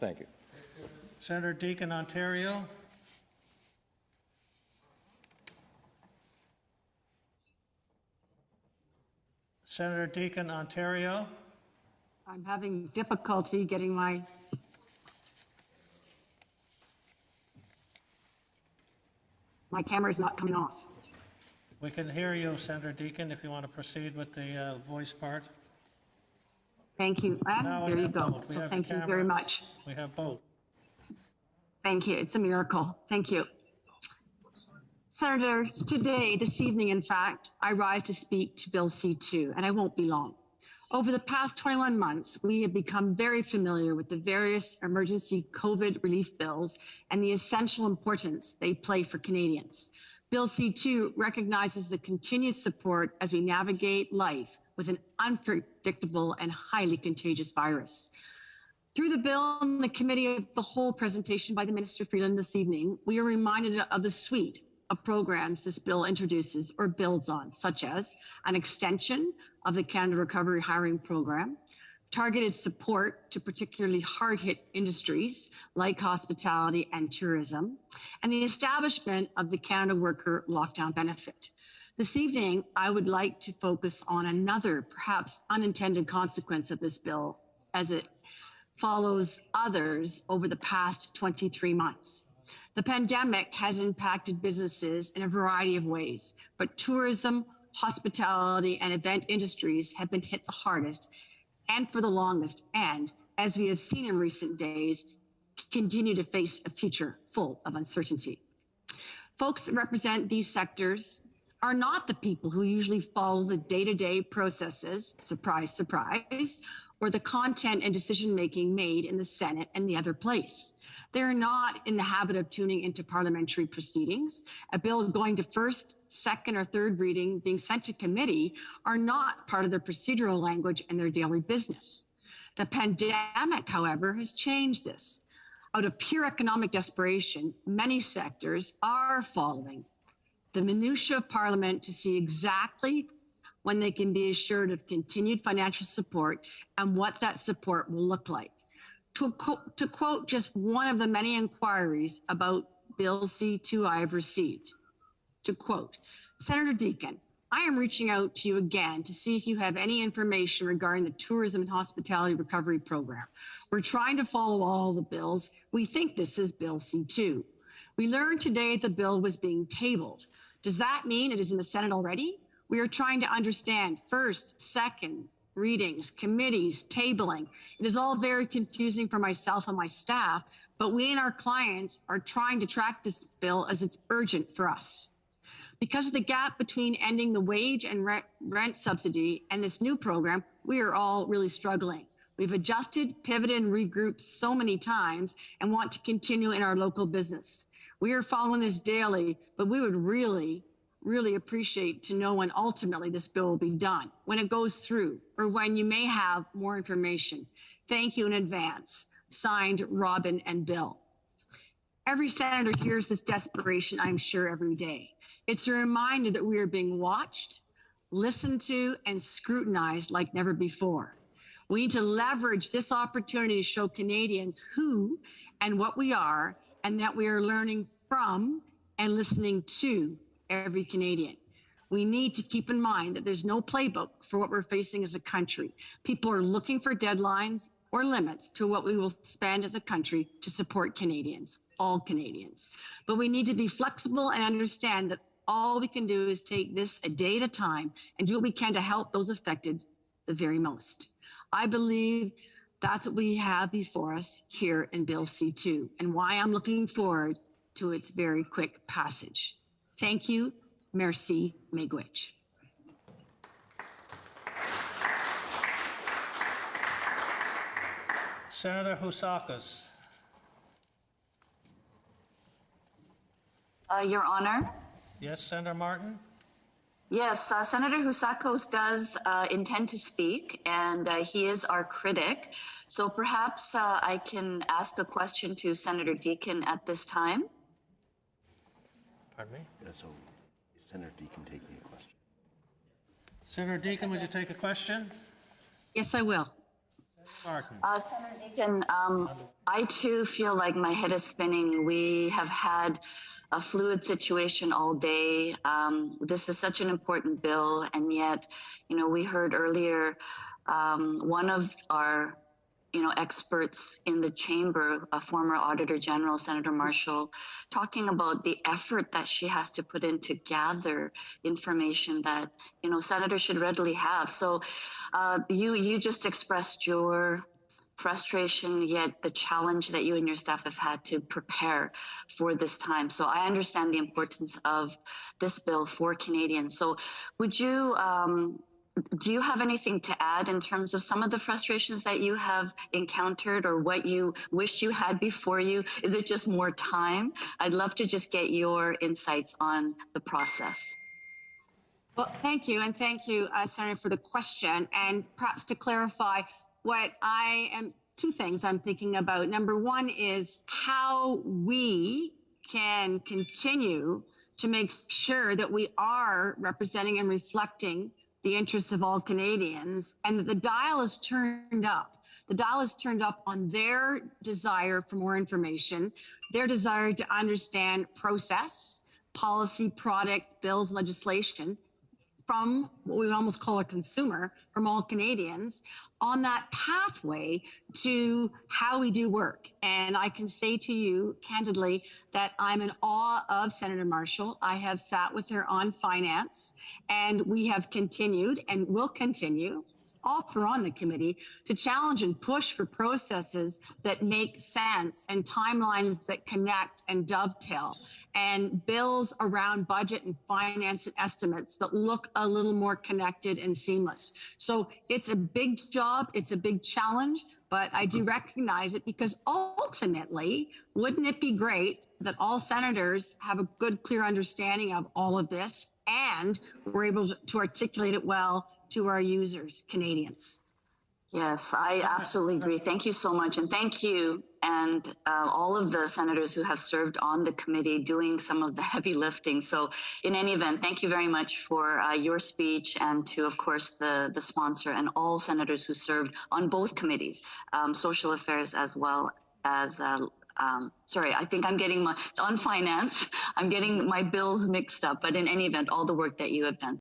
Thank you. Senator Deacon, Ontario. Senator Deacon, Ontario. I'm having difficulty getting my camera is not coming off. We can hear you, Senator Deacon, if you want to proceed with the voice part. Thank you. Now There we you have go. both. We So have thank the you camera. very much. We have both. Thank you. It's a miracle. Thank you. Senator, today, this evening, in fact, I rise to speak to Bill C-2, and I won't be long. Over the past 21 months, we have become very familiar with the various emergency COVID relief bills and the essential importance they play for Canadians. Bill C-2 recognizes the continued support as we navigate life with an unpredictable and highly contagious virus. Through the bill and the committee of the whole presentation by the Minister Freeland this evening, we are reminded of the suite of programs this bill introduces or builds on, such as an extension of the Canada Recovery Hiring Program, targeted support to particularly hard-hit industries like hospitality and tourism, and the establishment of the Canada Worker Lockdown Benefit. This evening, I would like to focus on another, perhaps unintended consequence of this bill as it follows others over the past 23 months. The pandemic has impacted businesses in a variety of ways, but tourism, hospitality, and event industries have been hit the hardest and for the longest, and as we have seen in recent days, continue to face a future full of uncertainty. Folks that represent these sectors are not the people who usually follow the day-to-day processes, surprise, surprise, or the content and decision-making made in the Senate and the other place. They're not in the habit of tuning into parliamentary proceedings. A bill going to first, second, or third reading being sent to committee are not part of their procedural language and their daily business. The pandemic, however, has changed this. Out of pure economic desperation, many sectors are following the minutiae of Parliament to see exactly when they can be assured of continued financial support and what that support will look like. To quote just one of the many inquiries about Bill C-2 I have received, to quote, Senator Deacon, I am reaching out to you again to see if you have any information regarding the Tourism and Hospitality Recovery Program. We're trying to follow all the bills. We think this is Bill C-2. We learned today the bill was being tabled. Does that mean it is in the Senate already? We are trying to understand first, second, readings, committees, tabling. It is all very confusing for myself and my staff, but we and our clients are trying to track this bill as it's urgent for us. Because of the gap between ending the wage and rent subsidy and this new program, we are all really struggling. We've adjusted, pivoted, and regrouped so many times and want to continue in our local business. We are following this daily, but we would really appreciate to know when ultimately this bill will be done, when it goes through, or when you may have more information. Thank you in advance. Signed, Robin and Bill. Every senator hears this desperation, I'm sure, every day. It's a reminder that we are being watched, listened to, and scrutinized like never before. We need to leverage this opportunity to show Canadians who and what we are, and that we are learning from and listening to every Canadian. We need to keep in mind that there's no playbook for what we're facing as a country. People are looking for deadlines or limits to what we will spend as a country to support Canadians, all Canadians. But we need to be flexible and understand that all we can do is take this a day at a time and do what we can to help those affected the very most. I believe that's what we have before us here in Bill C-2 and why I'm looking forward to its very quick passage. Thank you. Merci, miigwech. Senator Housakos. Your Honor. Yes, Senator Martin? Yes, Senator Housakos does intend to speak, and he is our critic. So perhaps I can ask a question to Senator Deacon at this time. Pardon me? Yeah, so is Senator Deacon taking a question? Senator Deacon, would you take a question? Yes, I will. Martin. Senator Deacon, I too feel like my head is spinning. We have had a fluid situation all day. This is such an important bill, and yet, we heard earlier one of our experts in the chamber, a former Auditor General, Senator Marshall, talking about the effort that she has to put in to gather information that, senators should readily have. So you just expressed your frustration, yet the challenge that you and your staff have had to prepare for this time. So I understand the importance of this bill for Canadians. So would you, do you have anything to add in terms of some of the frustrations that you have encountered or what you wish you had before you? Is it just more time? I'd love to just get your insights on the process. Well, thank you. And thank you, Senator, for the question. And perhaps to clarify, two things I'm thinking about. Number one is how we can continue to make sure that we are representing and reflecting the interests of all Canadians, and that the dial is turned up. The dial is turned up on their desire for more information, their desire to understand process, policy, product, bills, legislation from what we almost call a consumer, from all Canadians, on that pathway to how we do work. And I can say to you candidly that I'm in awe of Senator Marshall. I have sat with her on finance, and we have continued and will continue, all for on the committee, to challenge and push for processes that make sense and timelines that connect and dovetail, and bills around budget and finance and estimates that look a little more connected and seamless. So it's a big job, it's a big challenge, but I do recognize it, because ultimately, wouldn't it be great that all senators have a good, clear understanding of all of this, and we're able to articulate it well to our users, Canadians? Yes, I absolutely agree. Thank you so much. And thank you and all of the senators who have served on the committee doing some of the heavy lifting. So in any event, thank you very much for your speech, and to, of course, the sponsor and all senators who served on both committees, social affairs as well as sorry, I think I'm getting on finance. I'm getting my bills mixed up, but in any event, all the work that you have done.